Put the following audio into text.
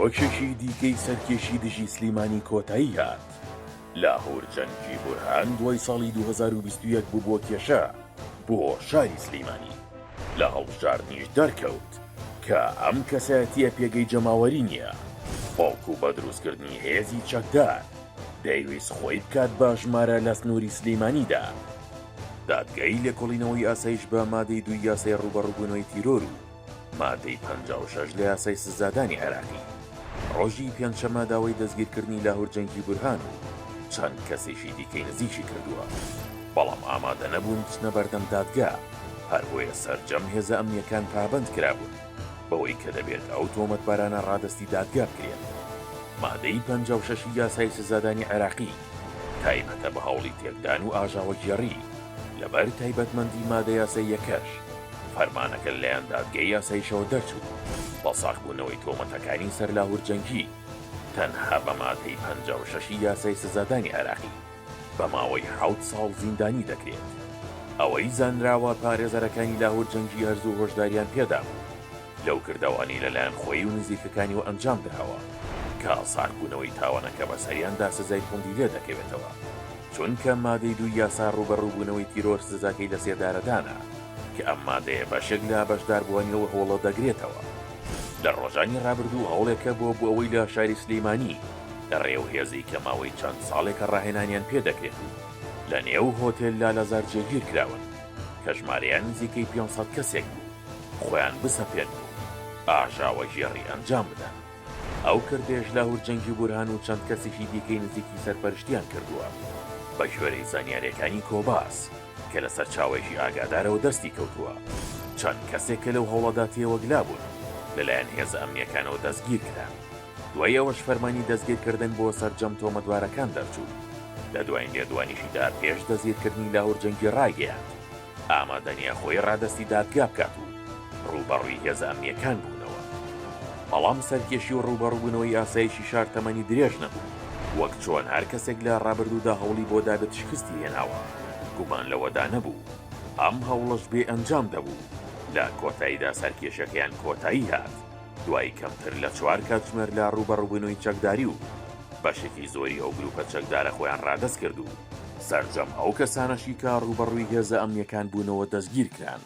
چیرۆکێکی دیکەی سەرکێشی دژی سلیمانی کۆتایی هات. لاهور جەنگی بورهان دوای ساڵی 2021 بوو بۆ کێشە بۆ شاری سلیمانی. لە هەڵبژاردنیش دەرکەوت کە ئەم کەسایەتیە پێگەی جەماوەری نییە، بەڵکو بە دروستکردنی هێزی چەکدار دەیویست خۆی بکات بە ژمارە لە سنووری سلیمانیدا. دادگای لێکۆڵینەوەی ئاسایش بە مادەی 2 یاسای ڕوبەڕووبوونەوەی تیرۆر و مادەی 56 لە یاسای سزادانی عێراقی ڕۆژی پێنجشەممە داوای دەستگیرکردنی لاهور جەنگی بورهان و چەند کەسێکی دیکەی نزیکی کردووە، بەڵام ئامادە نەبوون بچنە بەردەم دادگا، هەر بۆیە سەرجەم هێزە ئەمنیەکان پابەند کرابوون بەوەی کە دەبێت ئەو تۆمەتبارانە ڕادستی دادگا بکرێن. مادەی 56 یاسای سزادانی عێراقی تایبەتە بە هەوڵی تێکدان و ئاژاوەگێڕی لەبەر تایبەتمەندی مادە یاسای یەکەش فەرمانەکە لەلایەن دادگای یاساییشەوە دەرچوو بە ساغبوونەوەی تۆمەتەکانی سەر لاهور جەنگی تەنها بە مادەی 56 یاسای سزادانی عێراقی بە ماوەی 7 ساڵ زیندانی دەکرێت. ئەوەی زانراوە پارێزەرەکانی لاهور جەنگی هەرز و هۆشداریان پێدا بوو لەو کردەوانی لەلایەن خۆی و نزیکەکانیەوە ئەنجام درراوە کە ساغبوونەوەی تاوانەکە بە سەریاندا سزای توندی لێ دەکەوێتەوە، چونکە مادەی 2 یاسا ڕوبەڕووبوونەوەی تیرۆر سزاکەی لە سێدارەدانە کە ئەم مادەیە بەشێک لە بەشداربووانیەوە هەوڵە دەگرێتەوە. لە ڕۆژانی ڕابردوو هەوڵێکە بۆ ئەوەی لە شاری سلەیمانی لە ڕێو هێزی کە ماوەی چەند ساڵێکە ڕاهێنانیان پێدەکرێت و لە نێو هۆتێل لالەزار جێگیر کراون کە ژمارەیان نزیکەی 500 کەسێک بوو خۆیان بسەپێن و ئاژاوە ژێڕی ئەنجام بدەن. ئەو کردێژ لاهور جەنگی بورهان و چەند کەسێکی دیکەی نزیکی سەرپەرشتیان کردووە بە ژێرەی زانیاریەکانی کۆباس کە لەسەر چاوێژی ئاگادارەوە دەستی کەوتووە. چەند کەسێک کە لەو هەوڵەدا تێوەگلا بوون لەلایەن هێزە ئەمنیەکانەوە دەستگیر کران. دوای ئەوەش فەرمانی دەستگیرکردن بۆ سەرجەم تۆمەتبارەکان دەرچوو. لە دوایین لێدوانیشیدا پێش دەستگیرکردنی لاهور جەنگی ڕاگەیاند ئامادەنیە خۆی ڕادستی دادگا بکات و ڕووبەڕووی هێزە ئەمنیەکان بوونەوە. بەڵام سەرکێشی و ڕووبەڕووبوونەوەی ئاسایشی شار تەمەنی درێژ نەبوو، وەک چۆن هەر کەسێک لە ڕابردوودا هەوڵی بۆ دابێت شکستی هێناوە. گومان لەوەدا نەبوو ئەم هەوڵەش بێ ئەنجام دەبوو. لە کۆتاییدا سەرکێشەکەیان کۆتایی هات دوای کەمتر لە 4 کاتژمێر لە ڕووبەڕووبوونەوەی چەکداری و بەشێکی زۆری ئەو گروپە چەکدارە خۆیان ڕادەست کرد و سەرجەم ئەو کەسانەشی کە ڕووبەڕووی هێزە ئەمنیەکان بوونەوە دەستگیر کران.